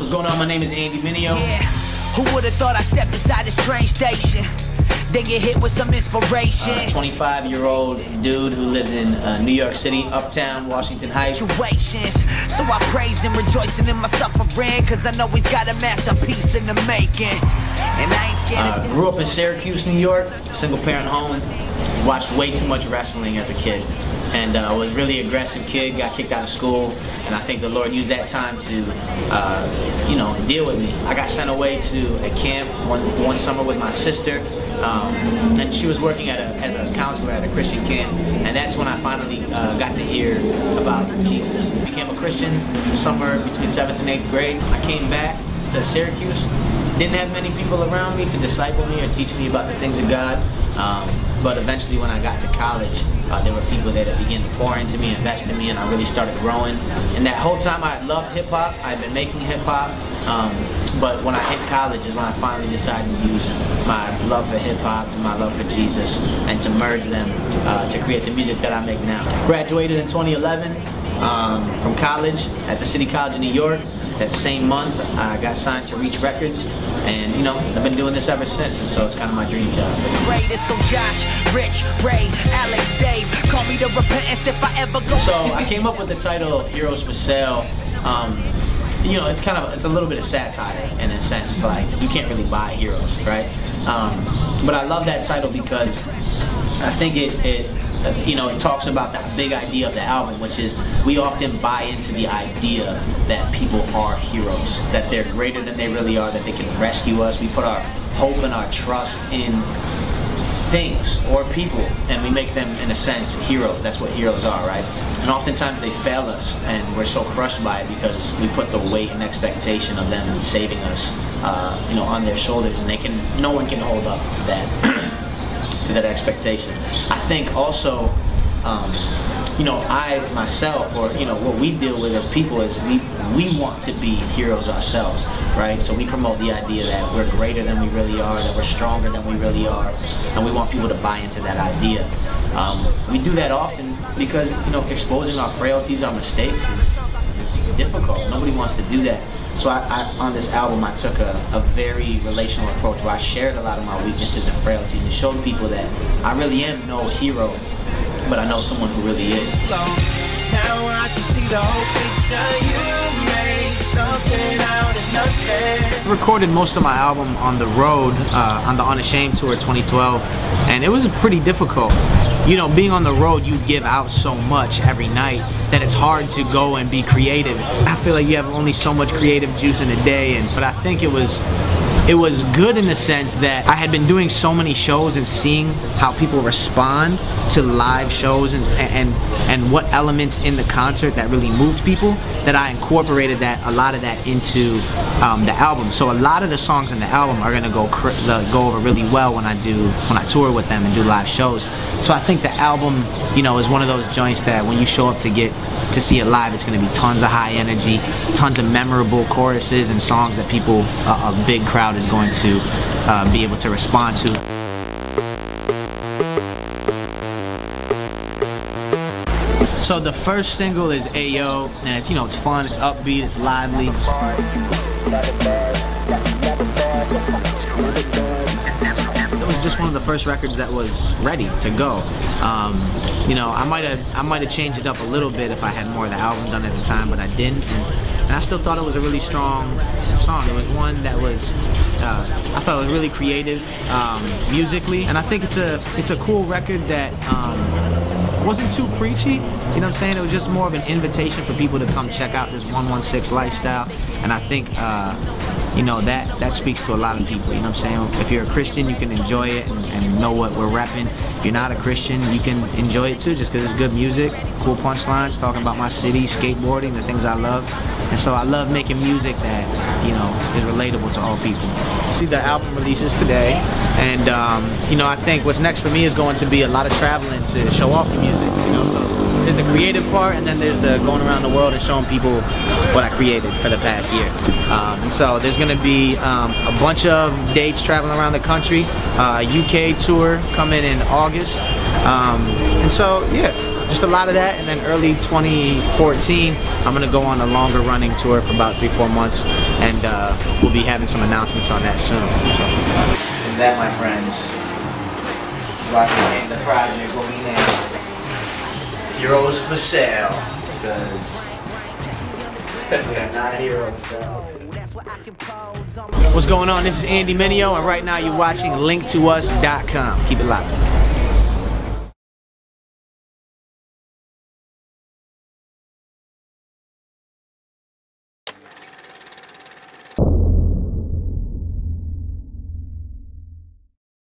What's going on? My name is Andy Mineo. Yeah, who would have thought I stepped inside this train station? Then get hit with some inspiration. 25-year-old dude who lives in New York City, Uptown, Washington Heights. Situations. So I praise and rejoicing in my suffering, cause I know he's got a masterpiece in the making. And I ain't scared Grew up in Syracuse, New York, single parent home. Watched way too much wrestling as a kid. And was really aggressive kid, got kicked out of school, and I think the Lord used that time to, deal with me. I got sent away to a camp one summer with my sister, and she was working as a counselor at a Christian camp, and that's when I finally got to hear about Jesus. I became a Christian somewhere between 7th and 8th grade. I came back to Syracuse, didn't have many people around me to disciple me or teach me about the things of God. But eventually when I got to college, there were people there that began to pour into me, invest in me, and I really started growing. And that whole time I had loved hip-hop, I had been making hip-hop, but when I hit college is when I finally decided to use my love for hip-hop and my love for Jesus and to merge them to create the music that I make now. Graduated in 2011 from college at the City College of New York. That same month, I got signed to Reach Records, and I've been doing this ever since, and so it's kind of my dream job. So Josh, Rich, Ray, Alex, Dave, call me the repentance if I ever go. So I came up with the title Heroes for Sale. It's a little bit of satire in a sense, like you can't really buy heroes, right? But I love that title because I think it talks about that big idea of the album, which is we often buy into the idea that people are heroes, that they're greater than they really are, that they can rescue us. We put our hope and our trust in things or people, and we make them, in a sense, heroes. That's what heroes are, right? And oftentimes they fail us, and we're so crushed by it because we put the weight and expectation of them saving us, on their shoulders, and no one can hold up to that. To that expectation. I think also, I myself, or what we deal with as people is we want to be heroes ourselves, right? So we promote the idea that we're greater than we really are, that we're stronger than we really are, and we want people to buy into that idea. We do that often because exposing our frailties, our mistakes is difficult. Nobody wants to do that. So on this album, I took a very relational approach where I shared a lot of my weaknesses and frailties and showed people that I really am no hero, but I know someone who really is. Now I can see the whole picture. You made something out of nothing. I recorded most of my album on the road, on the Unashamed Tour 2012, and it was pretty difficult. Being on the road, you give out so much every night that it's hard to go and be creative. I feel like you have only so much creative juice in a day, but I think it was good in the sense that I had been doing so many shows and seeing how people respond to live shows and what elements in the concert that really moved people, that I incorporated a lot of that into the album. So a lot of the songs in the album are gonna go over really well when I tour with them and do live shows. So I think the album, is one of those joints that when you show up to see it live, it's going to be tons of high energy, tons of memorable choruses and songs that a big crowd is going to be able to respond to. So the first single is Ayo, and it's fun, it's upbeat, it's lively. Just one of the first records that was ready to go. I might have changed it up a little bit if I had more of the album done at the time, but I didn't, and I still thought it was a really strong song. It was one that was I thought it was really creative musically, and I think it's a cool record that wasn't too preachy, you know what I'm saying? It was just more of an invitation for people to come check out this 116 lifestyle, and I think that speaks to a lot of people, you know what I'm saying? If you're a Christian, you can enjoy it and know what we're repping. If you're not a Christian, you can enjoy it too, just because it's good music, cool punchlines, talking about my city, skateboarding, the things I love. And so I love making music that, is relatable to all people. The album releases today, and I think what's next for me is going to be a lot of traveling to show off the music, so there's the creative part, and then there's the going around the world and showing people what I created for the past year. And so there's going to be a bunch of dates traveling around the country, UK tour coming in August, and so yeah. just a lot of that, and then early 2014, I'm gonna go on a longer running tour for about 3-4 months, and we'll be having some announcements on that soon. So. And that, my friends, is why we named the project what we named Heroes for Sale, because we got 9 heroes. What's going on? This is Andy Mineo, and right now you're watching linktous.com. Keep it locked.